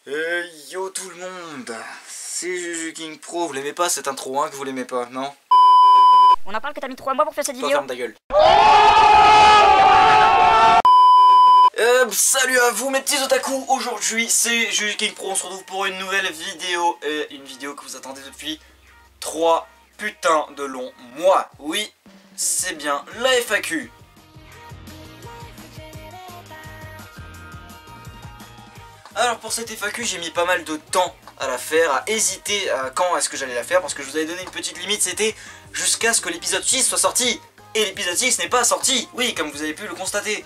Yo tout le monde, c'est Juju King Pro, vous l'aimez pas cette intro hein, que vous l'aimez pas, non? On en parle que t'as mis 3 mois pour faire cette Toi vidéo. ferme ta gueule. Salut à vous mes petits otaku, aujourd'hui c'est Juju King Pro, on se retrouve pour une nouvelle vidéo, une vidéo que vous attendez depuis 3 putains de longs mois. Oui, c'est bien la FAQ. Alors pour cette FAQ j'ai mis pas mal de temps à la faire, à hésiter à quand est-ce que j'allais la faire, parce que je vous avais donné une petite limite, c'était jusqu'à ce que l'épisode 6 soit sorti. Et l'épisode 6 n'est pas sorti, oui, comme vous avez pu le constater.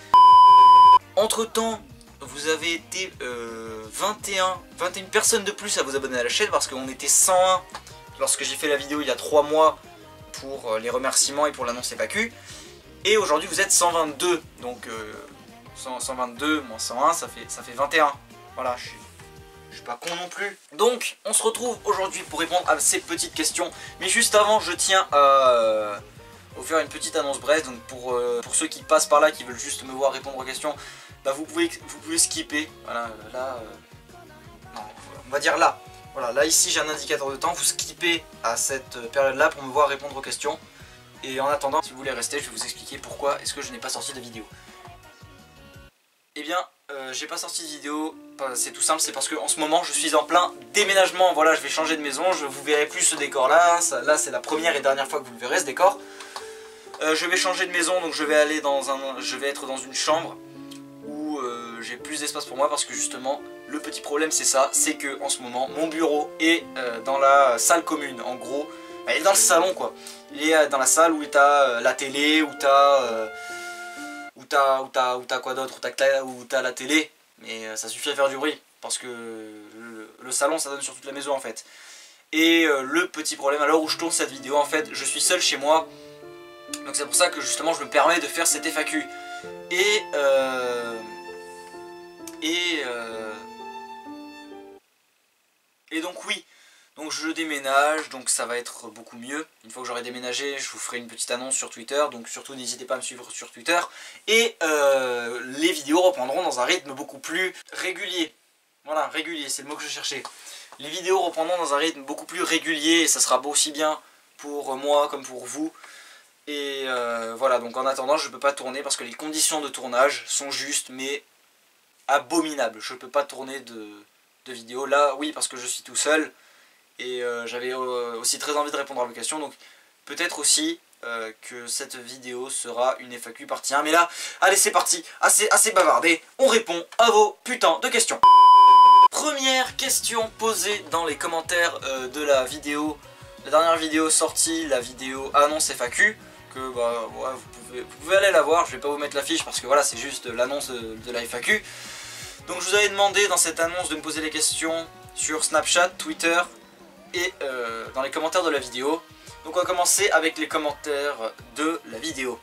Entre temps, vous avez été 21 personnes de plus à vous abonner à la chaîne, parce qu'on était 101 lorsque j'ai fait la vidéo il y a 3 mois pour les remerciements et pour l'annonce FAQ. Et aujourd'hui vous êtes 122, donc 122 moins 101 ça fait 21. Voilà, je suis pas con non plus. Donc, on se retrouve aujourd'hui pour répondre à ces petites questions. Mais juste avant, je tiens à vous faire une petite annonce brève. Donc, pour ceux qui passent par là, qui veulent juste me voir répondre aux questions, bah vous pouvez skipper. Voilà, là, non, on va dire là. Voilà, là ici j'ai un indicateur de temps. Vous skippez à cette période-là pour me voir répondre aux questions. Et en attendant, si vous voulez rester, je vais vous expliquer pourquoi est-ce que je n'ai pas sorti de vidéo. Eh bien, j'ai pas sorti de vidéo, c'est tout simple, c'est parce que en ce moment je suis en plein déménagement. Voilà, je vais changer de maison, vous verrez plus ce décor là, là c'est la première et dernière fois que vous le verrez ce décor. Je vais changer de maison, donc je vais être dans une chambre où j'ai plus d'espace pour moi, parce que justement le petit problème c'est ça, c'est que en ce moment mon bureau est dans la salle commune. En gros, il est dans le salon quoi, il est dans la salle où t'as la télé, où t'as quoi d'autre, où t'as la télé, mais ça suffit à faire du bruit, parce que le salon ça donne sur toute la maison en fait. Et le petit problème à l'heure où je tourne cette vidéo, en fait je suis seul chez moi, donc c'est pour ça que justement je me permets de faire cette FAQ. Et donc oui, donc je déménage, donc ça va être beaucoup mieux. Une fois que j'aurai déménagé, je vous ferai une petite annonce sur Twitter, donc surtout n'hésitez pas à me suivre sur Twitter. Et les vidéos reprendront dans un rythme beaucoup plus régulier. Voilà, régulier, c'est le mot que je cherchais. Les vidéos reprendront dans un rythme beaucoup plus régulier, et ça sera aussi bien pour moi comme pour vous. Et voilà, donc en attendant, je ne peux pas tourner parce que les conditions de tournage sont justes, mais abominables. Je ne peux pas tourner de vidéos. Là, oui, parce que je suis tout seul. Et j'avais aussi très envie de répondre à vos questions, donc peut-être aussi que cette vidéo sera une FAQ partie 1. Mais là, allez c'est parti, assez bavardé, on répond à vos putains de questions. Première question posée dans les commentaires de la vidéo, la dernière vidéo sortie, la vidéo annonce FAQ, que bah ouais, vous pouvez aller la voir, je vais pas vous mettre l'affiche parce que voilà c'est juste l'annonce de la FAQ. Donc je vous avais demandé dans cette annonce de me poser les questions sur Snapchat, Twitter et dans les commentaires de la vidéo. Donc on va commencer avec les commentaires de la vidéo.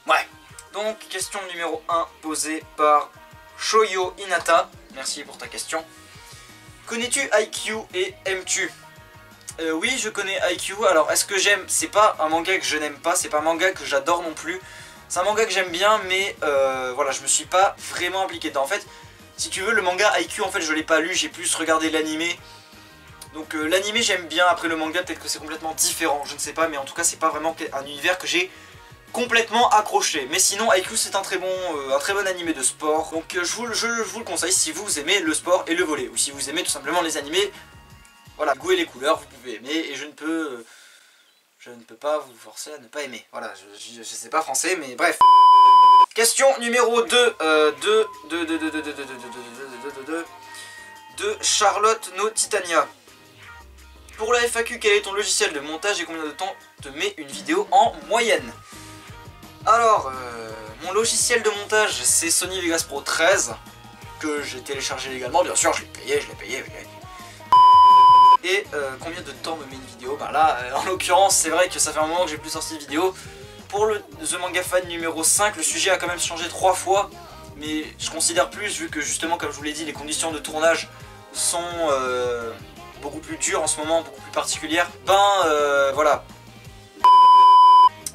Ouais. Donc question numéro 1 posée par Shoyo Inata. Merci pour ta question. Connais-tu IQ et aimes-tu? Oui, je connais IQ. Alors est-ce que j'aime? C'est pas un manga que je n'aime pas, c'est pas un manga que j'adore non plus. C'est un manga que j'aime bien, mais voilà, je me suis pas vraiment impliqué dedans. En fait, si tu veux, le manga IQ, en fait je l'ai pas lu, j'ai plus regardé l'animé. Donc l'animé j'aime bien, après le manga peut-être que c'est complètement différent, je ne sais pas, mais en tout cas c'est pas vraiment un univers que j'ai complètement accroché. Mais sinon IQ c'est un très bon animé de sport, donc je vous le conseille si vous aimez le sport et le volley, ou si vous aimez tout simplement les animés, voilà, le goût et les couleurs vous pouvez aimer, et je ne peux pas vous forcer à ne pas aimer, voilà, je sais pas français mais bref. Question numéro 2 de Charlotte No Titania. Pour la FAQ, quel est ton logiciel de montage et combien de temps te met une vidéo en moyenne? Alors, mon logiciel de montage c'est Sony Vegas Pro 13, que j'ai téléchargé légalement, bien sûr, je l'ai payé. Et combien de temps me met une vidéo? Bah là, en l'occurrence, c'est vrai que ça fait un moment que j'ai plus sorti de vidéo. Pour le The Manga Fan numéro 5, le sujet a quand même changé 3 fois, mais je considère plus, vu que justement, comme je vous l'ai dit, les conditions de tournage sont beaucoup plus dures en ce moment, beaucoup plus particulières. Voilà.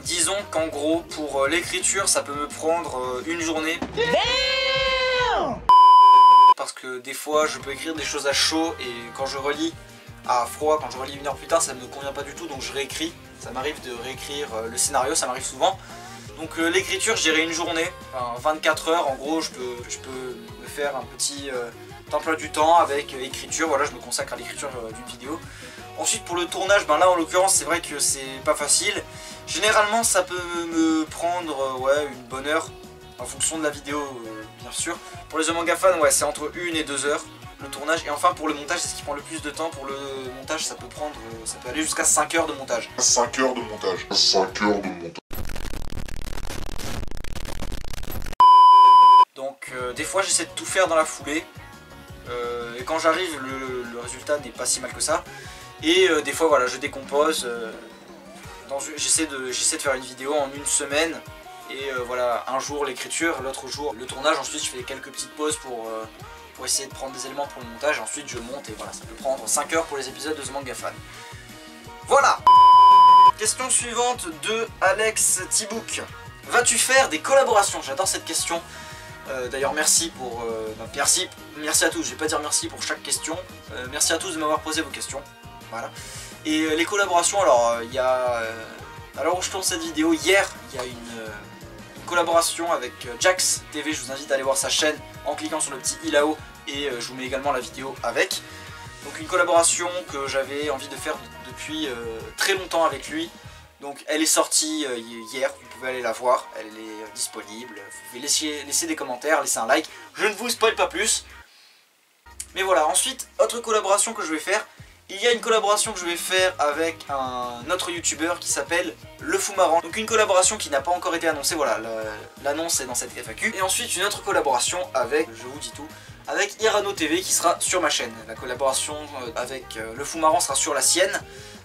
Disons qu'en gros, pour l'écriture, ça peut me prendre une journée. Parce que donc des fois je peux écrire des choses à chaud et quand je relis à froid, quand je relis 1 heure plus tard, ça ne me convient pas du tout, donc je réécris. Ça m'arrive de réécrire le scénario, ça m'arrive souvent. Donc l'écriture, je dirais une journée, enfin 24 heures en gros, je peux me faire un petit emploi du temps avec écriture, voilà, je me consacre à l'écriture d'une vidéo. Ensuite pour le tournage, ben là en l'occurrence c'est vrai que c'est pas facile. Généralement ça peut me prendre ouais, une bonne heure en fonction de la vidéo bien sûr. Pour les The Manga Fan, ouais, c'est entre 1 et 2 heures le tournage. Et enfin pour le montage, c'est ce qui prend le plus de temps. Pour le montage ça peut aller jusqu'à 5 heures de montage. 5 heures de montage. 5 heures de montage. Donc des fois j'essaie de tout faire dans la foulée. Et quand j'arrive le résultat n'est pas si mal que ça. Et des fois voilà je décompose. J'essaie de faire une vidéo en 1 semaine. Et voilà, un jour l'écriture, l'autre jour le tournage. Ensuite je fais quelques petites pauses pour essayer de prendre des éléments pour le montage. Ensuite je monte et voilà, ça peut prendre 5 heures pour les épisodes de The Manga Fan. Voilà. Question suivante de Alex Tibouk. Vas-tu faire des collaborations? J'adore cette question. D'ailleurs merci pour... merci à tous, je vais pas dire merci pour chaque question. Merci à tous de m'avoir posé vos questions. Voilà. Et les collaborations, alors il y a... à l'heure où je tourne cette vidéo, hier, il y a une collaboration avec Jax TV. Je vous invite à aller voir sa chaîne en cliquant sur le petit i là-haut. Et je vous mets également la vidéo avec. Donc une collaboration que j'avais envie de faire depuis très longtemps avec lui. Donc elle est sortie hier, vous pouvez aller la voir, elle est disponible. Vous pouvez laisser des commentaires, laisser un like. Je ne vous spoil pas plus. Mais voilà, ensuite, autre collaboration que je vais faire. Il y a une collaboration que je vais faire avec un autre youtubeur qui s'appelle Le Fou Marrant. Donc une collaboration qui n'a pas encore été annoncée, voilà, l'annonce est dans cette FAQ. Et ensuite une autre collaboration avec, je vous dis tout, avec Irano TV qui sera sur ma chaîne. La collaboration avec Le Fou Marrant sera sur la sienne.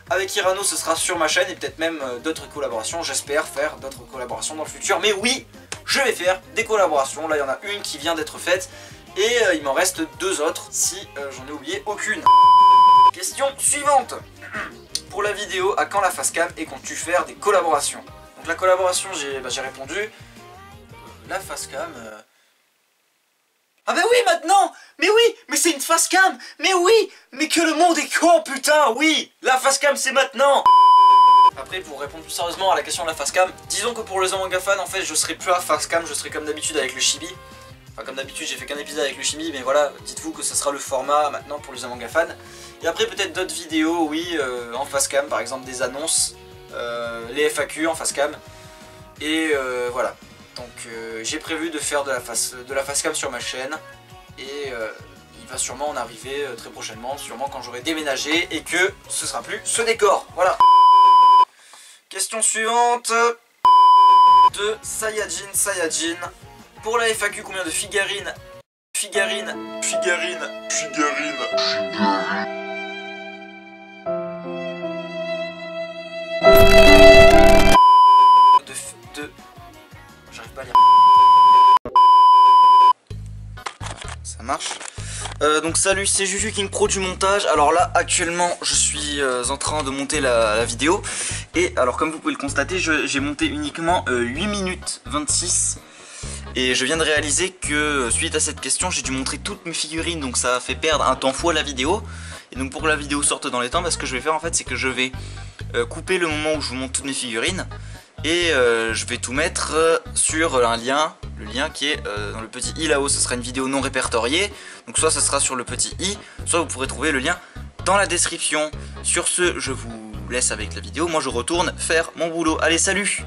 Avec Irano ce sera sur ma chaîne et peut-être même d'autres collaborations. J'espère faire d'autres collaborations dans le futur. Mais oui, je vais faire des collaborations. Là il y en a une qui vient d'être faite. Et il m'en reste 2 autres si j'en ai oublié aucune. Question suivante. Pour la vidéo, à quand la facecam et comptes-tu faire des collaborations? Donc la collaboration, j'ai répondu. La facecam... Ah bah oui maintenant. Mais oui, mais c'est une facecam. Mais oui, mais que le monde est con putain. Oui, la facecam c'est maintenant. Après pour répondre plus sérieusement à la question de la facecam, disons que pour les The Manga Fan en fait je serai plus à facecam, je serai comme d'habitude avec le chibi. Enfin comme d'habitude j'ai fait qu'un épisode avec le chibi, mais voilà, dites-vous que ce sera le format maintenant pour les The Manga Fan. Et après peut-être d'autres vidéos, oui, en facecam, par exemple des annonces, les FAQ en facecam. Et voilà. Donc j'ai prévu de faire de la facecam sur ma chaîne. Et il va sûrement en arriver très prochainement, sûrement quand j'aurai déménagé et que ce sera plus ce décor. Voilà. Question suivante de Saiyajin. Pour la FAQ, combien de figurines J'arrive pas à lire. Ça marche. Donc salut, c'est Juju King Pro du montage. Alors là actuellement je suis en train de monter la vidéo. Et alors comme vous pouvez le constater, j'ai monté uniquement 8 minutes 26. Et je viens de réaliser que suite à cette question j'ai dû montrer toutes mes figurines. Donc ça a fait perdre un temps fou à la vidéo. Et donc pour que la vidéo sorte dans les temps, ce que je vais faire en fait c'est que je vais couper le moment où je vous montre toutes mes figurines. Et je vais tout mettre sur un lien, le lien qui est dans le petit i là-haut. Ce sera une vidéo non répertoriée, donc soit ce sera sur le petit i, soit vous pourrez trouver le lien dans la description. Sur ce, je vous laisse avec la vidéo, moi je retourne faire mon boulot. Allez, salut!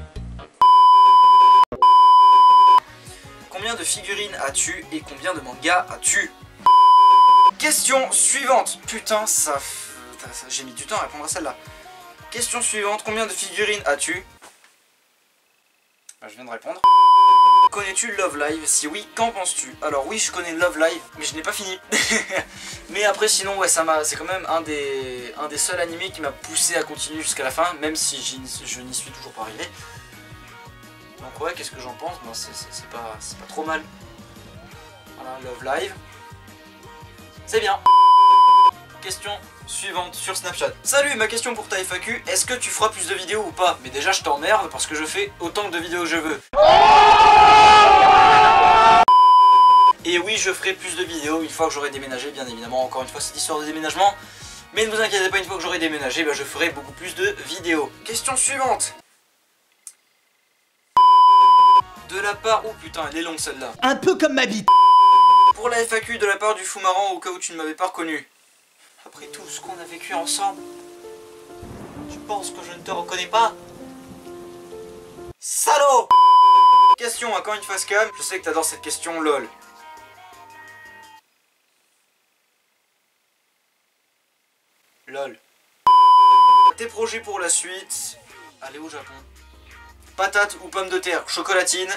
Combien de figurines as-tu et combien de mangas as-tu? Question suivante. Putain, j'ai mis du temps à répondre à celle-là. Question suivante, combien de figurines as-tu? Je viens de répondre. Connais-tu Love Live? Si oui, qu'en penses-tu? Alors oui, je connais Love Live, mais je n'ai pas fini. Mais après sinon, ouais, c'est quand même un des seuls animés qui m'a poussé à continuer jusqu'à la fin, même si je n'y suis toujours pas arrivé. Donc ouais, qu'est-ce que j'en pense? Bon, c'est pas trop mal. Voilà, Love Live. C'est bien. Question suivante sur Snapchat. Salut, ma question pour ta FAQ, est-ce que tu feras plus de vidéos ou pas? Mais déjà je t'emmerde parce que je fais autant de vidéos que je veux. Et oui, je ferai plus de vidéos une fois que j'aurai déménagé, bien évidemment. Encore une fois, cette histoire de déménagement. Mais ne vous inquiétez pas, une fois que j'aurai déménagé, je ferai beaucoup plus de vidéos. Question suivante. De la part... Oh putain, elle est longue celle-là. Un peu comme ma bite. Pour la FAQ, de la part du fou marrant, au cas où tu ne m'avais pas reconnu. Après tout ce qu'on a vécu ensemble, tu penses que je ne te reconnais pas? Salaud! Question à quand une face cam? Je sais que t'adores cette question, lol. Lol. Tes projets pour la suite? Aller au Japon. Patate ou pomme de terre? Chocolatine.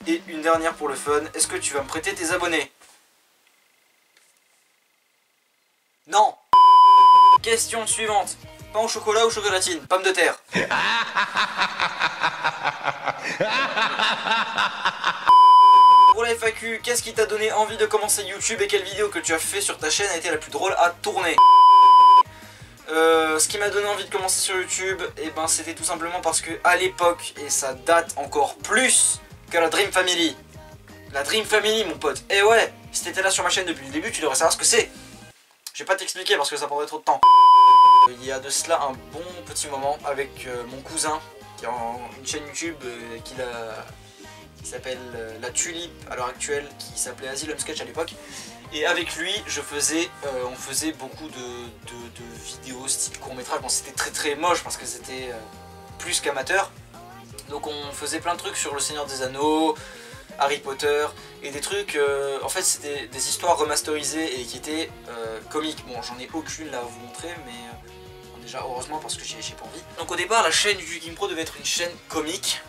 Et une dernière pour le fun. Est-ce que tu vas me prêter tes abonnés? Non. Question suivante. Pain au chocolat ou chocolatine? Pomme de terre. Pour la FAQ, qu'est-ce qui t'a donné envie de commencer YouTube et quelle vidéo que tu as fait sur ta chaîne a été la plus drôle à tourner? Ce qui m'a donné envie de commencer sur YouTube, et ben c'était tout simplement parce que à l'époque, et ça date encore plus que la Dream Family. La Dream Family, mon pote. Et ouais, si t'étais là sur ma chaîne depuis le début, tu devrais savoir ce que c'est. Je vais pas t'expliquer parce que ça prendrait trop de temps. Il y a de cela un bon petit moment avec mon cousin qui a une chaîne YouTube qui s'appelle La Tulipe à l'heure actuelle, qui s'appelait Asylum Sketch à l'époque. Et avec lui, on faisait beaucoup de vidéos style court-métrage. Bon, c'était très moche parce que c'était plus qu'amateur. Donc on faisait plein de trucs sur le Seigneur des Anneaux, Harry Potter, et des trucs, en fait c'était des histoires remasterisées et qui étaient comiques. Bon, j'en ai aucune là à vous montrer, mais déjà heureusement parce que j'ai pas envie. Donc au départ, la chaîne du Gimpro devait être une chaîne comique.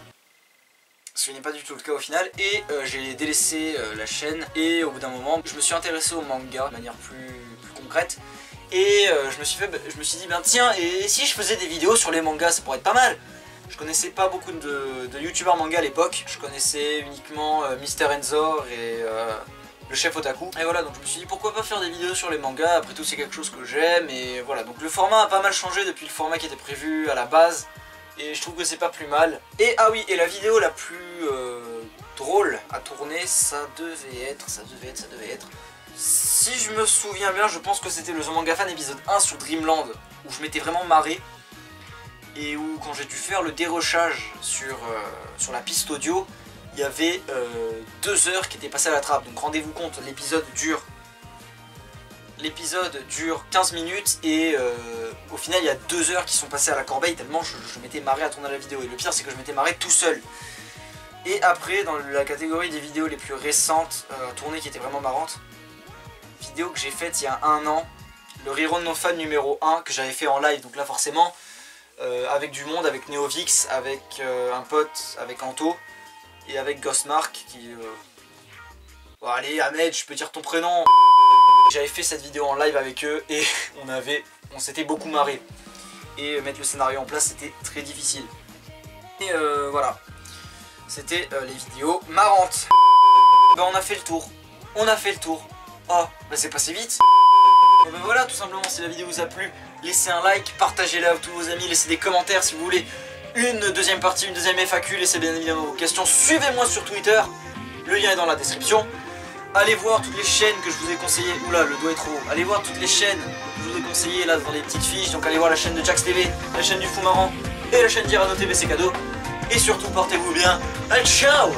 Ce n'est pas du tout le cas au final, et j'ai délaissé la chaîne, et au bout d'un moment je me suis intéressé au manga de manière plus concrète, et je me suis dit ben tiens, et si je faisais des vidéos sur les mangas, ça pourrait être pas mal. Je connaissais pas beaucoup de youtubeurs manga à l'époque, je connaissais uniquement Mister Enzor et le chef otaku, et voilà, donc je me suis dit pourquoi pas faire des vidéos sur les mangas, après tout c'est quelque chose que j'aime, et voilà, donc le format a pas mal changé depuis le format qui était prévu à la base. Et je trouve que c'est pas plus mal. Et ah oui, et la vidéo la plus drôle à tourner, ça devait être. Si je me souviens bien, je pense que c'était le The Manga Fan épisode 1 sur Dreamland, où je m'étais vraiment marré. Et où quand j'ai dû faire le dérochage sur la piste audio, il y avait 2 heures qui étaient passées à la trappe. Donc rendez-vous compte, l'épisode dure 15 minutes et au final il y a 2 heures qui sont passées à la corbeille tellement je m'étais marré à tourner la vidéo. Et le pire c'est que je m'étais marré tout seul. Et après dans la catégorie des vidéos les plus récentes à tourner qui étaient vraiment marrantes, vidéo que j'ai faite il y a 1 an, le Rero No Fan numéro 1 que j'avais fait en live, donc là forcément avec du monde, avec Neovix, avec un pote, avec Anto et avec Ghostmark qui... Bon allez Ahmed, je peux dire ton prénom. J'avais fait cette vidéo en live avec eux et on s'était beaucoup marré. Et mettre le scénario en place c'était très difficile. Et voilà, c'était les vidéos marrantes. Bah on a fait le tour. Oh, bah c'est passé vite. Bon, bah voilà, tout simplement, si la vidéo vous a plu, laissez un like, partagez-la à tous vos amis, laissez des commentaires si vous voulez une deuxième partie, une deuxième FAQ, laissez bien évidemment vos questions. Suivez-moi sur Twitter, le lien est dans la description. Allez voir toutes les chaînes que je vous ai conseillées. Oula, le doigt est trop haut. Allez voir toutes les chaînes que je vous ai conseillées là dans les petites fiches. Donc allez voir la chaîne de Jax TV, la chaîne du Fou Marrant et la chaîne d'Irano TV, c'est cadeau. Et surtout, portez-vous bien. Allez, ciao!